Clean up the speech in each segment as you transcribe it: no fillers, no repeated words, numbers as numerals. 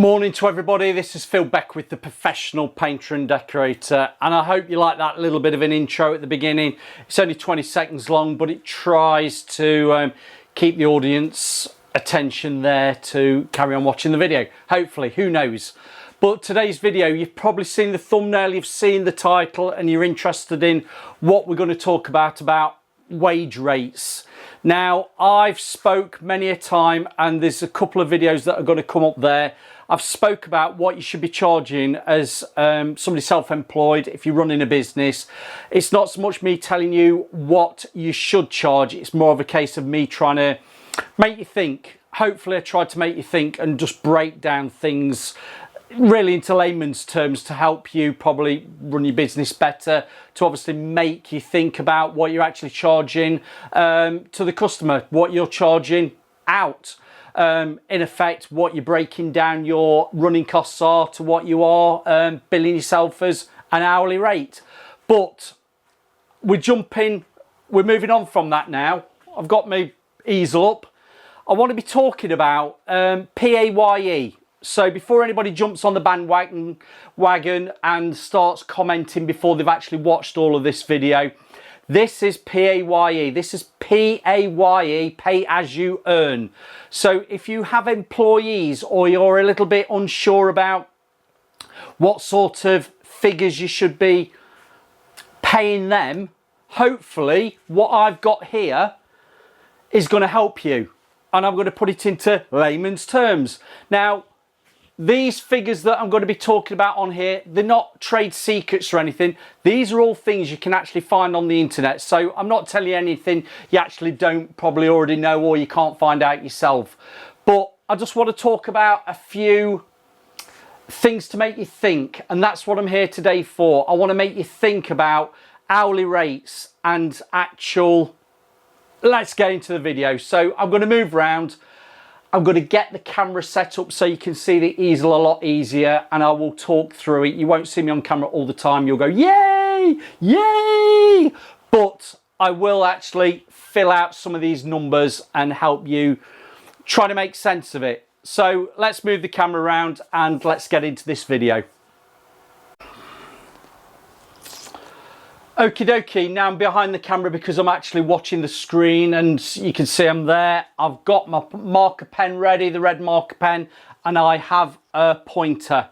Morning to everybody, this is Phil Beck with the Professional Painter and Decorator, and I hope you like that little bit of an intro at the beginning. It's only 20 seconds long, but it tries to keep the audience attention there to carry on watching the video. Hopefully, who knows. But today's video, you've probably seen the thumbnail, you've seen the title, and you're interested in what we're going to talk about wage rates. Now, I've spoke many a time, and there's a couple of videos that are going to come up there. I've spoke about what you should be charging as somebody self-employed if you're running a business. It's not so much me telling you what you should charge, it's more of a case of me trying to make you think. Hopefully I tried to make you think and just break down things really into layman's terms to help you probably run your business better, to obviously make you think about what you're actually charging to the customer, what you're charging out. In effect, what you're breaking down your running costs are to what you are billing yourself as an hourly rate. But we're moving on from that now. I've got my easel up. I want to be talking about PAYE. So before anybody jumps on the bandwagon and starts commenting before they've actually watched all of this video, this is PAYE. This is PAYE, pay as you earn. So if you have employees or you're a little bit unsure about what sort of figures you should be paying them, hopefully what I've got here is going to help you. And I'm going to put it into layman's terms. Now, these figures that I'm going to be talking about on here, they're not trade secrets or anything. These are all things you can actually find on the internet. So I'm not telling you anything you actually don't probably already know or you can't find out yourself. But I just want to talk about a few things to make you think. And that's what I'm here today for. I want to make you think about hourly rates and actual... Let's get into the video. So I'm going to move around. I'm going to get the camera set up so you can see the easel a lot easier, and I will talk through it. You won't see me on camera all the time. You'll go, yay, yay! But I will actually fill out some of these numbers and help you try to make sense of it. So let's move the camera around and let's get into this video. Okie dokie, now I'm behind the camera because I'm actually watching the screen and you can see I'm there. I've got my marker pen ready, the red marker pen, and I have a pointer.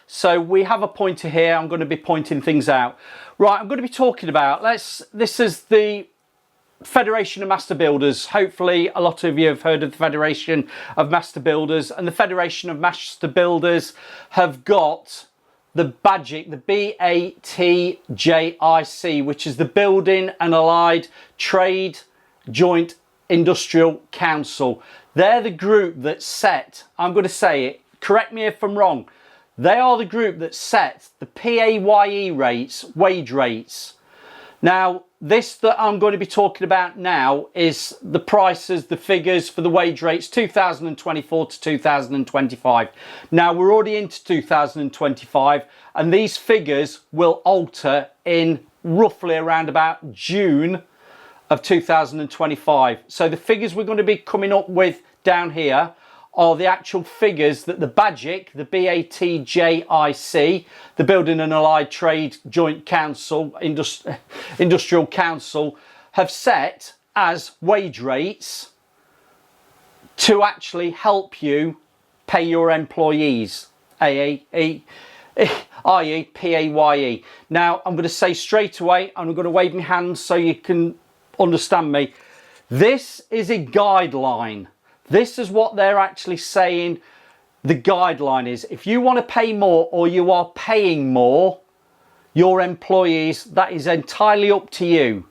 So we have a pointer here, I'm going to be pointing things out. Right, I'm going to be talking about, this is the Federation of Master Builders. Hopefully a lot of you have heard of the Federation of Master Builders, and the Federation of Master Builders have got the BATJIC, the BATJIC, which is the Building and Allied Trade Joint Industrial Council. They're the group that set, I'm going to say it, correct me if I'm wrong, they are the group that set the PAYE rates, wage rates. Now, this that I'm going to be talking about now is the prices, the figures for the wage rates 2024 to 2025. Now, we're already into 2025 and these figures will alter in roughly around about June of 2025. So the figures we're going to be coming up with down here are the actual figures that the BATJIC, the BATJIC, the Building and Allied Trade Joint Council, Industrial Council, have set as wage rates to actually help you pay your employees, i.e. PAYE. Now, I'm going to say straight away, and I'm going to wave my hands so you can understand me, this is a guideline. This is what they're actually saying the guideline is. If you want to pay more or you are paying more, your employees, that is entirely up to you.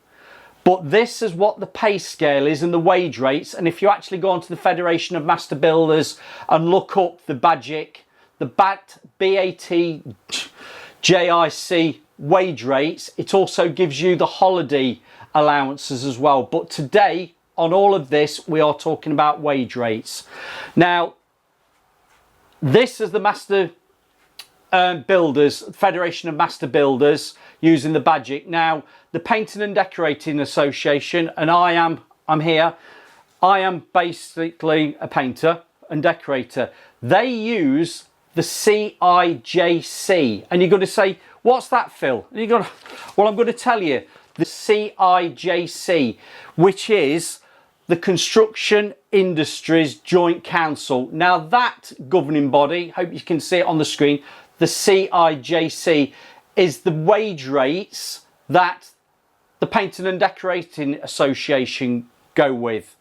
But this is what the pay scale is and the wage rates. And if you actually go onto the Federation of Master Builders and look up the BATJIC, the BATJIC wage rates, it also gives you the holiday allowances as well. But today, on all of this, we are talking about wage rates. Now, this is the Master Builders, Federation of Master Builders, using the BATJIC. Now, the Painting and Decorating Association, and I'm here. I am basically a painter and decorator. They use the CIJC. And you're going to say, what's that, Phil? And you're going to, well, I'm going to tell you, the CIJC, which is the Construction Industries Joint Council. Now that governing body, hope you can see it on the screen, the CIJC is the wage rates that the Painting and Decorating Association go with.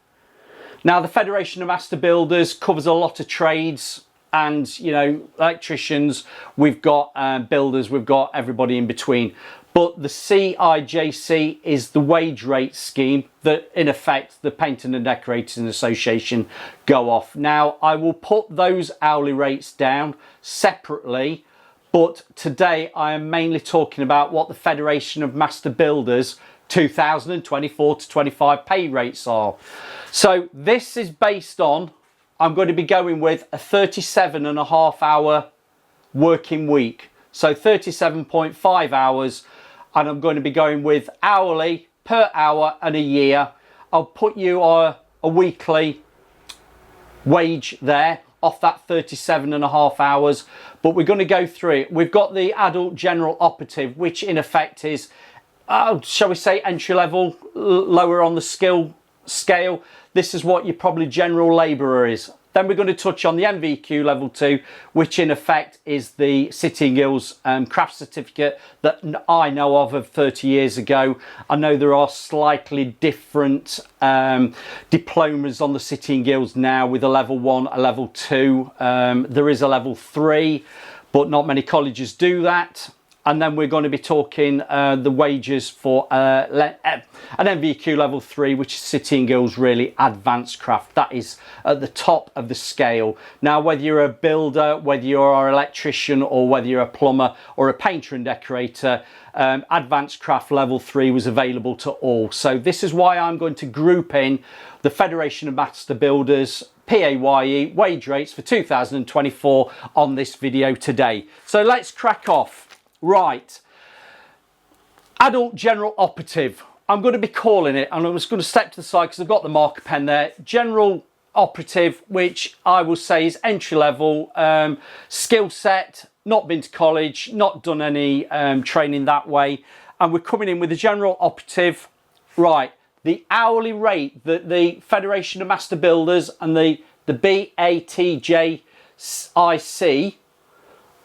Now the Federation of Master Builders covers a lot of trades, and you know, electricians, we've got builders, we've got everybody in between. But the CIJC is the wage rate scheme that in effect the Painting and Decorating Association go off. Now I will put those hourly rates down separately, but today I am mainly talking about what the Federation of Master Builders 2024 to 25 pay rates are. So this is based on, I'm going to be going with a 37.5 hour working week. So 37.5 hours, and I'm going to be going with hourly per hour and a year. I'll put you a weekly wage there off that 37.5 hours, but we're going to go through it. We've got the Adult General Operative, which in effect is, shall we say, entry level, lower on the skill scale. This is what your probably general labourer is. Then we're going to touch on the NVQ Level 2, which in effect is the City and Guilds craft certificate that I know of 30 years ago. I know there are slightly different diplomas on the City and Guilds now, with a Level 1, a Level 2. There is a Level 3, but not many colleges do that. And then we're going to be talking the wages for an NVQ Level 3, which is City and Guilds really advanced craft. That is at the top of the scale. Now, whether you're a builder, whether you're an electrician, or whether you're a plumber or a painter and decorator, advanced craft Level 3 was available to all. So this is why I'm going to group in the Federation of Master Builders PAYE wage rates for 2024 on this video today. So let's crack off. Right, Adult General Operative, I'm going to be calling it, and I'm just going to step to the side because I've got the marker pen there. General Operative, which I will say is entry level, skill set, not been to college, not done any training that way, and we're coming in with the General Operative. Right, the hourly rate that the Federation of Master Builders and the BATJIC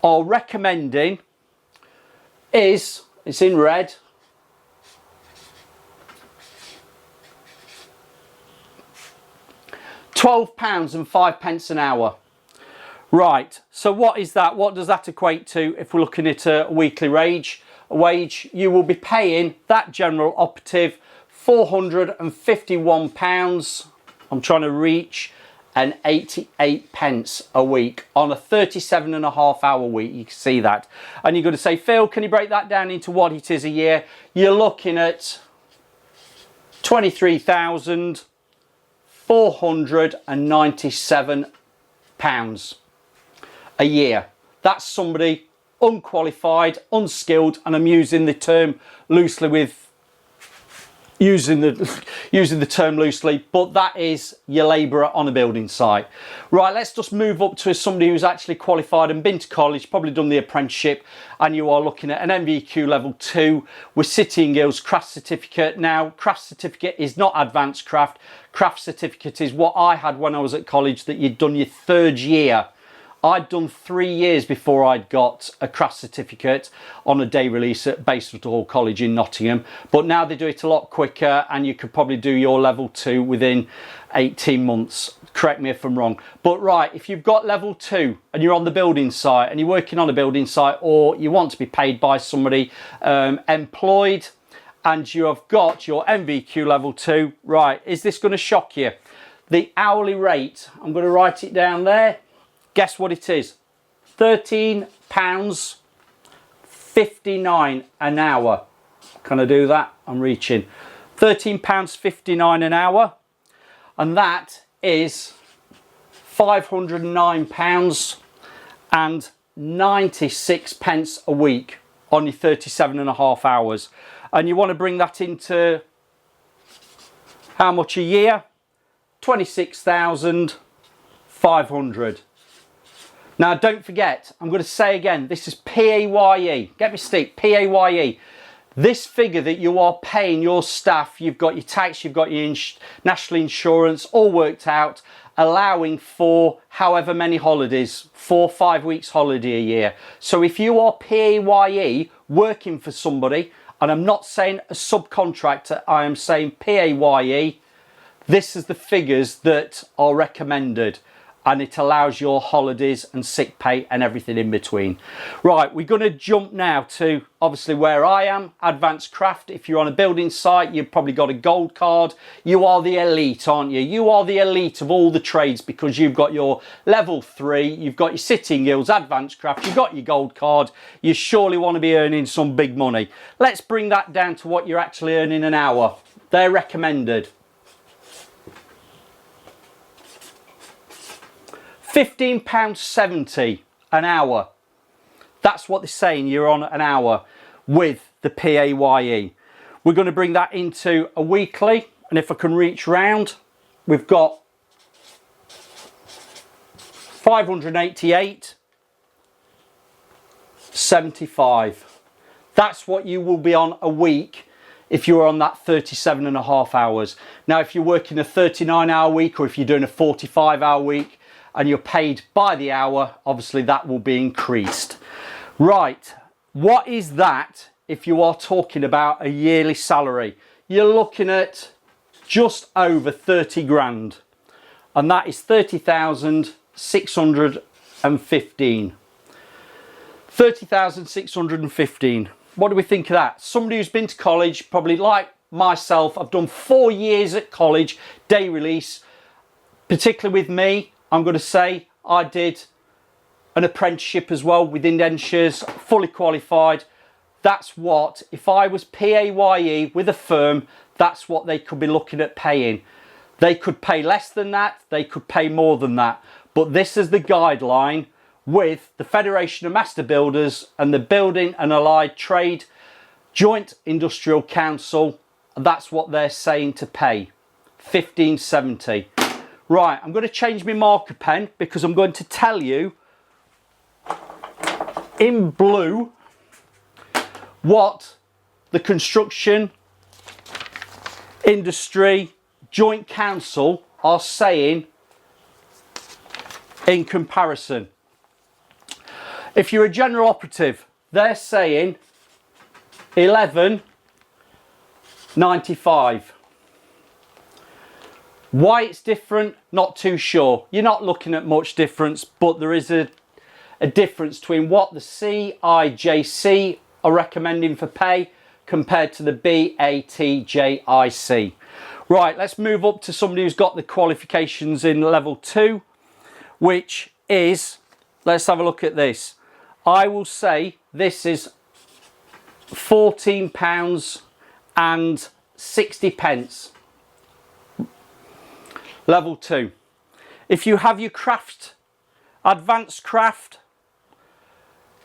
are recommending is, it's in red, £12.05 an hour. Right, so what is that? What does that equate to if we're looking at a weekly wage? You will be paying that General Operative £451. I'm trying to reach and 88 pence a week on a 37.5 hour week. You can see that, and you're going to say, Phil, can you break that down into what it is a year? You're looking at £23,497 a year. That's somebody unqualified, unskilled, and I'm using the term loosely with using the term loosely, but that is your labourer on a building site. Right, let's just move up to somebody who's actually qualified and been to college, probably done the apprenticeship, and you are looking at an NVQ Level 2 with City and Guilds craft certificate. Now, craft certificate is not advanced craft. Craft certificate is what I had when I was at college, that you'd done your third year. I'd done 3 years before I'd got a craft certificate on a day release at Basement Hall College in Nottingham. But now they do it a lot quicker, and you could probably do your Level 2 within 18 months. Correct me if I'm wrong. But right, if you've got Level 2 and you're on the building site and you're working on a building site, or you want to be paid by somebody employed, and you have got your NVQ Level 2, right, is this going to shock you? The hourly rate, I'm going to write it down there. Guess what it is? £13.59 an hour. Can I do that? I'm reaching. £13.59 an hour. And that is £509.96 a week on your 37.5 hours. And you want to bring that into how much a year? 26,500. Now don't forget, I'm going to say again, this is PAYE. Get me stick, PAYE. This figure that you are paying your staff, you've got your tax, you've got your national insurance, all worked out, allowing for however many holidays, 4 or 5 weeks holiday a year. So if you are PAYE working for somebody, and I'm not saying a subcontractor, I am saying PAYE, this is the figures that are recommended, and it allows your holidays and sick pay and everything in between. Right, we're going to jump now to obviously where I am, advanced craft. If you're on a building site, you've probably got a gold card. You are the elite, aren't you? You are the elite of all the trades because you've got your level 3, you've got your sitting guilds, advanced craft, you've got your gold card. You surely want to be earning some big money. Let's bring that down to what you're actually earning an hour. They're recommended. £15.70 an hour. That's what they're saying you're on an hour with the PAYE. We're going to bring that into a weekly, and if I can reach round, we've got 588.75. That's what you will be on a week if you're on that 37.5 hours. Now if you're working a 39-hour week, or if you're doing a 45-hour week, and you're paid by the hour, obviously that will be increased. Right, what is that if you are talking about a yearly salary? You're looking at just over 30 grand, and that is 30,615. 30,615. What do we think of that? Somebody who's been to college, probably like myself, I've done 4 years at college, day release, particularly with me. I'm going to say I did an apprenticeship as well within NHS, fully qualified. That's what, if I was PAYE with a firm, that's what they could be looking at paying. They could pay less than that, they could pay more than that. But this is the guideline with the Federation of Master Builders and the Building and Allied Trade Joint Industrial Council. That's what they're saying to pay, £15.70. Right, I'm going to change my marker pen because I'm going to tell you in blue what the Construction Industry Joint Council are saying in comparison. If you're a general operative, they're saying 11.95. Why it's different, not too sure. You're not looking at much difference, but there is a difference between what the CIJC are recommending for pay compared to the BATJIC. Right, let's move up to somebody who's got the qualifications in level 2, which is, let's have a look at this. I will say this is £14.60. Level 2. If you have your craft, advanced craft,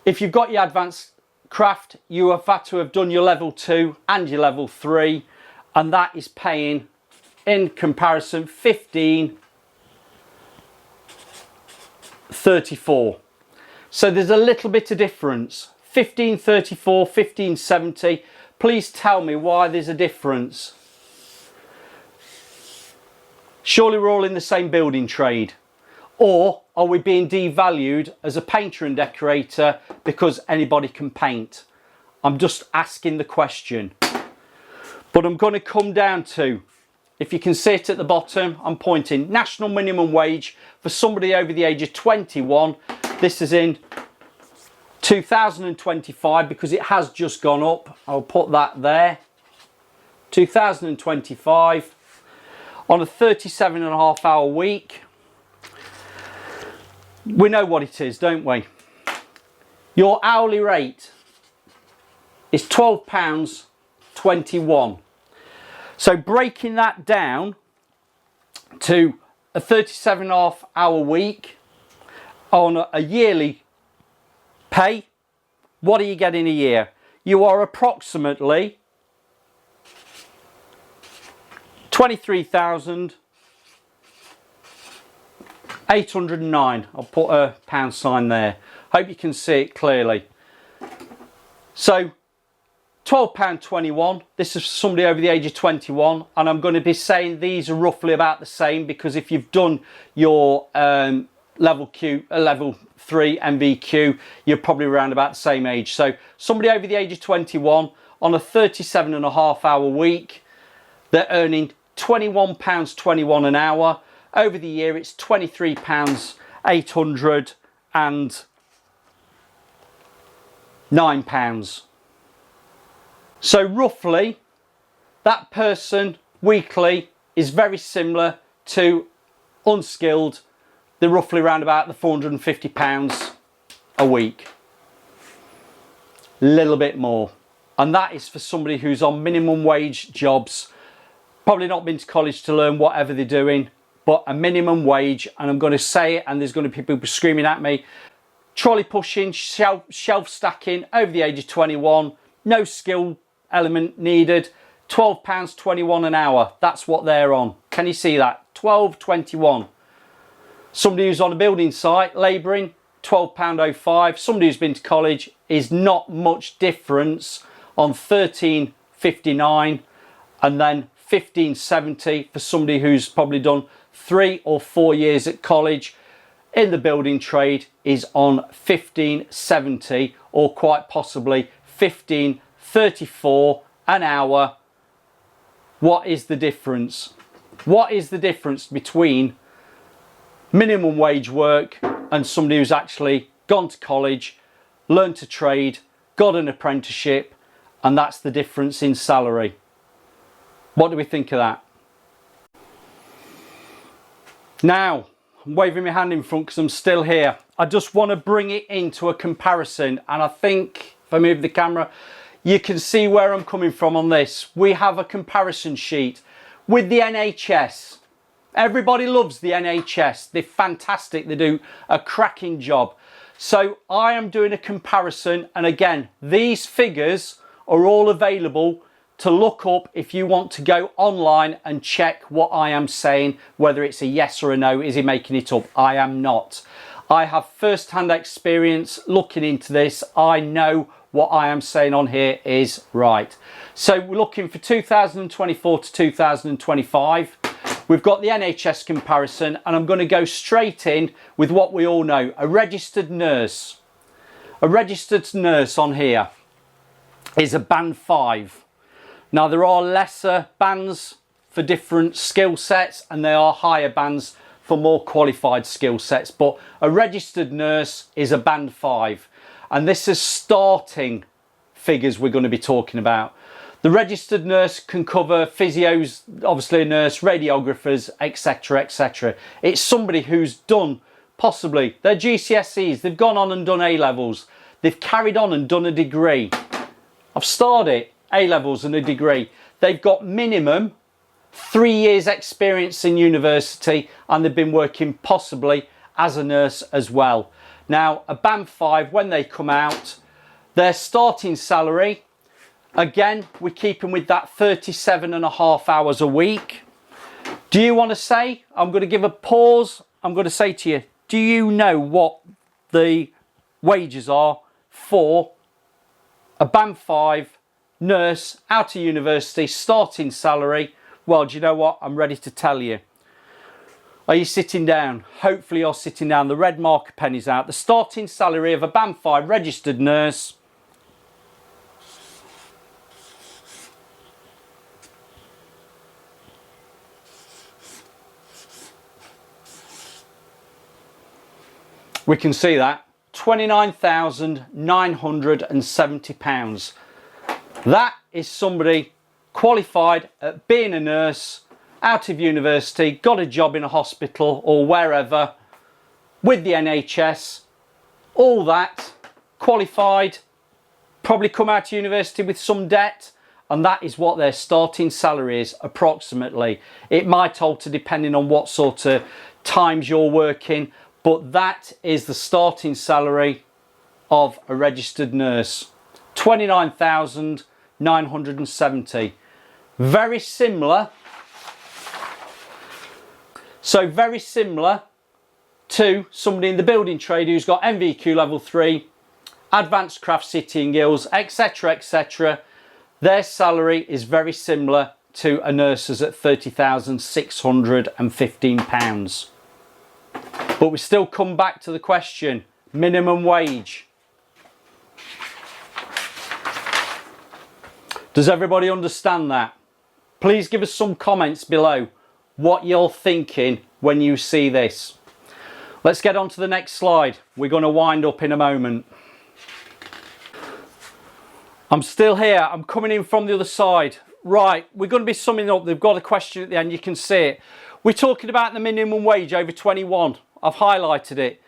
if you've got your advanced craft, you have had to have done your level 2 and your level 3, and that is paying in comparison £15.34. So there's a little bit of difference. £15.34, £15.70. Please tell me why there's a difference. Surely we're all in the same building trade. Or are we being devalued as a painter and decorator because anybody can paint? I'm just asking the question. But I'm going to come down to, if you can see it at the bottom, I'm pointing national minimum wage for somebody over the age of 21. This is in 2025 because it has just gone up. I'll put that there. 2025. On a 37.5 hour week, we know what it is, don't we? Your hourly rate is £12.21. So breaking that down to a 37.5 hour week on a yearly pay, what are you getting a year? You are approximately £23,000 809. I'll put a pound sign there. Hope you can see it clearly. So £12.21. This is for somebody over the age of 21, and I'm going to be saying these are roughly about the same, because if you've done your level 3 NVQ, you're probably around about the same age. So somebody over the age of 21 on a 37.5-hour week, they're earning £21.21 an hour. Over the year, it's £23,809. So roughly, that person weekly is very similar to unskilled. They're roughly around about the £450 a week. Little bit more. And that is for somebody who's on minimum wage jobs, probably not been to college to learn whatever they're doing, but a minimum wage. And I'm going to say it, and there's going to be people screaming at me. Trolley pushing, shelf stacking, over the age of 21, no skill element needed, £12.21 an hour. That's what they're on. Can you see that? £12.21. Somebody who's on a building site labouring, £12.05. Somebody who's been to college is not much difference on £13.59, and then £15.70 for somebody who's probably done 3 or 4 years at college in the building trade is on £15.70, or quite possibly £15.34 an hour. What is the difference? What is the difference between minimum wage work and somebody who's actually gone to college, learned to trade, got an apprenticeship, and that's the difference in salary? What do we think of that? Now, I'm waving my hand in front because I'm still here. I just want to bring it into a comparison, and I think if I move the camera, you can see where I'm coming from on this. We have a comparison sheet with the NHS. Everybody loves the NHS. They're fantastic. They do a cracking job. So I am doing a comparison, and again, these figures are all available to look up if you want to go online and check what I am saying, whether it's a yes or a no. Is he making it up? I am not. I have first-hand experience looking into this. I know what I am saying on here is right. So we're looking for 2024 to 2025. We've got the NHS comparison, and I'm going to go straight in with what we all know, a registered nurse. A registered nurse on here is a band 5. Now, there are lesser bands for different skill sets, and there are higher bands for more qualified skill sets, but a registered nurse is a band 5, and this is starting figures we're going to be talking about. The registered nurse can cover physios, obviously a nurse, radiographers, etc, etc. It's somebody who's done possibly their GCSEs, they've gone on and done A-levels, they've carried on and done a degree. I've started A-levels and a degree. They've got minimum 3 years experience in university, and they've been working possibly as a nurse as well. Now, a band 5, when they come out, their starting salary, again, we're keeping with that 37.5 hours a week. Do you want to say, I'm going to give a pause, I'm going to say to you, do you know what the wages are for a band 5 nurse out of university, starting salary? Well, do you know what? I'm ready to tell you. Are you sitting down? Hopefully you're sitting down. The red marker pen is out. The starting salary of a band 5 registered nurse, we can see that, £29,970. That is somebody qualified at being a nurse, out of university, got a job in a hospital or wherever, with the NHS, all that, qualified, probably come out of university with some debt, and that is what their starting salary is, approximately. It might alter depending on what sort of times you're working, but that is the starting salary of a registered nurse. £29,970. Very similar. So very similar to somebody in the building trade who's got NVQ Level 3, Advanced Craft City Guilds, etc, etc, their salary is very similar to a nurse's at £30,615. But we still come back to the question, minimum wage. Does everybody understand that? Please give us some comments below what you're thinking when you see this. Let's get on to the next slide. We're going to wind up in a moment. I'm still here. I'm coming in from the other side. Right, we're going to be summing up. They've got a question at the end. You can see it. We're talking about the minimum wage over 21. I've highlighted it.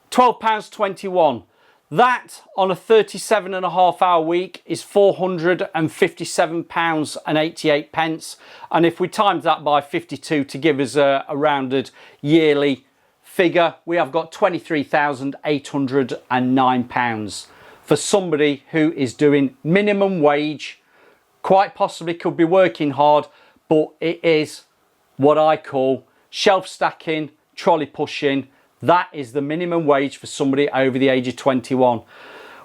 £12.21. That on a 37.5-hour week is £457.88. And if we times that by 52 to give us a rounded yearly figure, we have got £23,809 for somebody who is doing minimum wage. Quite possibly could be working hard, but it is what I call shelf stacking, trolley pushing. That is the minimum wage for somebody over the age of 21.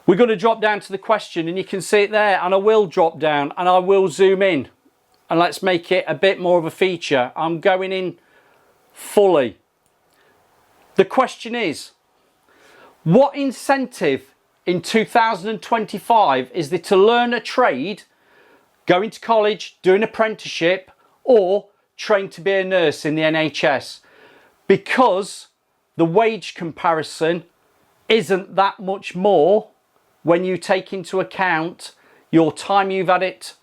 We're going to drop down to the question, and you can see it there, and I will drop down and I will zoom in, and let's make it a bit more of a feature. I'm going in fully. The question is, what incentive in 2025 is there to learn a trade, going to college, do an apprenticeship, or train to be a nurse in the NHS? Because the wage comparison isn't that much more when you take into account your time you've had at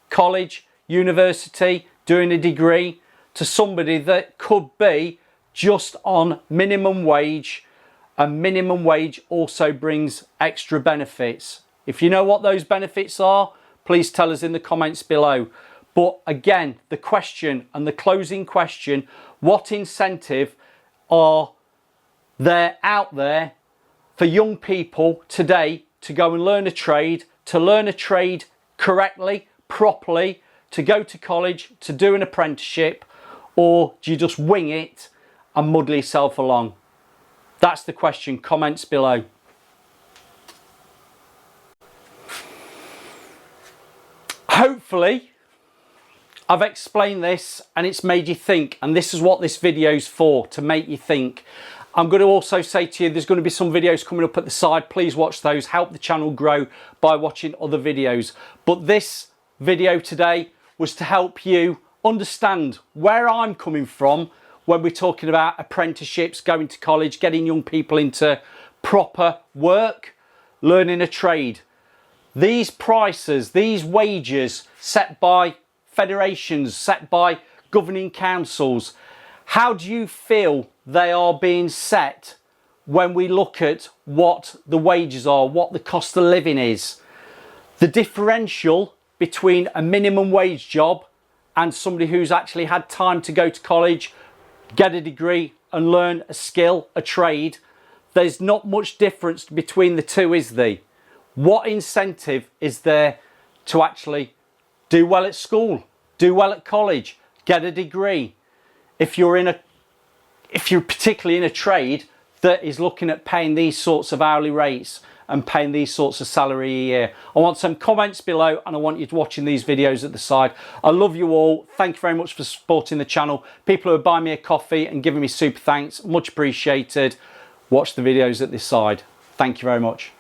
college, university, doing a degree, to somebody that could be just on minimum wage. And minimum wage also brings extra benefits. If you know what those benefits are, please tell us in the comments below. But again, the question and the closing question, what incentive are there out there for young people today to go and learn a trade, to learn a trade correctly, properly, to go to college, to do an apprenticeship, or do you just wing it and muddle yourself along? That's the question. Comments below. Hopefully I've explained this and it's made you think, and this is what this video is for, to make you think. I'm going to also say to you, there's going to be some videos coming up at the side. Please watch those. Help the channel grow by watching other videos. But this video today was to help you understand where I'm coming from when we're talking about apprenticeships, going to college, getting young people into proper work, learning a trade. These prices, these wages set by federations, set by governing councils, how do you feel they are being set when we look at what the wages are, what the cost of living is? The differential between a minimum wage job and somebody who's actually had time to go to college, get a degree and learn a skill, a trade, there's not much difference between the two, is there? What incentive is there to actually do well at school, do well at college, get a degree? If you're particularly in a trade that is looking at paying these sorts of hourly rates and paying these sorts of salary a year. I want some comments below, and I want you watching these videos at the side. I love you all. Thank you very much for supporting the channel. People who are buying me a coffee and giving me super thanks, much appreciated. Watch the videos at this side. Thank you very much.